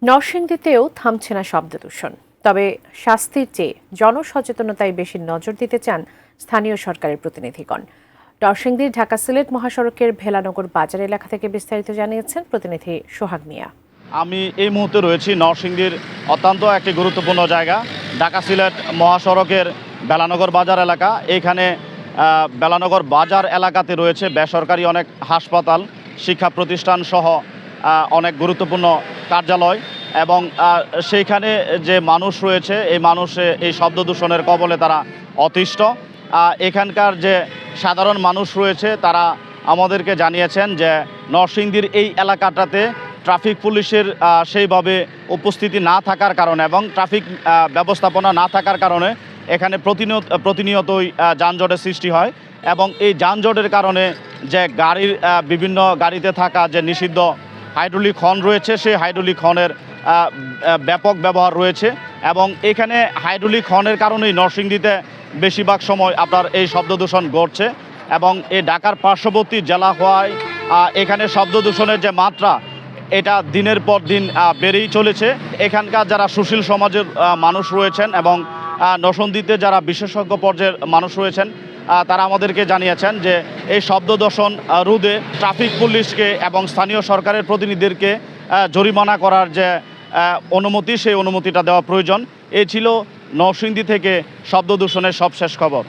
নরসিংদীতেও থামছে না শব্দ দূষণ, তবে শাস্তির চেয়ে জনসচেতনতায় বেশি নজর দিতে চান স্থানীয় সরকারের প্রতিনিধিগণ। নরসিংদীর ঢাকা সিলেট মহাসড়কের ভেলানগর বাজার এলাকা থেকে বিস্তারিত জানিয়েছেন প্রতিনিধি সোহাগ মিয়া। আমি এই মুহূর্তে রয়েছি নরসিংদীর অত্যন্ত একটি গুরুত্বপূর্ণ জায়গা ঢাকা সিলেট মহাসড়কের বেলানগর বাজার এলাকা। এইখানে বেলানগর বাজার এলাকাতে রয়েছে বেসরকারি অনেক হাসপাতাল, শিক্ষা প্রতিষ্ঠান সহ অনেক গুরুত্বপূর্ণ কার্যালয় এবং সেইখানে যে মানুষ রয়েছে এই মানুষে এই শব্দ দূষণের কবলে তারা অতিষ্ঠ। এখানকার যে সাধারণ মানুষ রয়েছে তারা আমাদেরকে জানিয়েছেন যে নরসিংদীর এই এলাকাটাতে ট্রাফিক পুলিশের সেইভাবে উপস্থিতি না থাকার কারণে এবং ট্রাফিক ব্যবস্থাপনা না থাকার কারণে এখানে প্রতিনিয়তই যানজটের সৃষ্টি হয় এবং এই যানজটের কারণে যে গাড়ির বিভিন্ন গাড়িতে থাকা যে নিষিদ্ধ হাইড্রোলিক হর্ন রয়েছে সেই হাইড্রোলিক হর্নের ব্যাপক ব্যবহার রয়েছে এবং এখানে হাইড্রোলিক হর্নের কারণেই নরসিংদীতে বেশিরভাগ সময় আপনার এই শব্দ দূষণ ঘটছে এবং এই ঢাকার পার্শ্ববর্তী জেলা হওয়ায় এখানে শব্দ দূষণের যে মাত্রা এটা দিনের পর দিন বেড়েই চলেছে। এখানকার যারা সুশীল সমাজের মানুষ রয়েছেন এবং নরসিংদীতে যারা বিশেষজ্ঞ পর্যায়ের মানুষ রয়েছেন তারা আমাদেরকে জানিয়েছেন যে এই শব্দ দূষণ রোধে ট্রাফিক পুলিশকে এবং স্থানীয় সরকারের প্রতিনিধিদেরকে জরিমানা করার যে অনুমতি সেই অনুমতিটা দেওয়া প্রয়োজন। এই ছিল নরসিংদী থেকে শব্দ দূষণের সবশেষ খবর।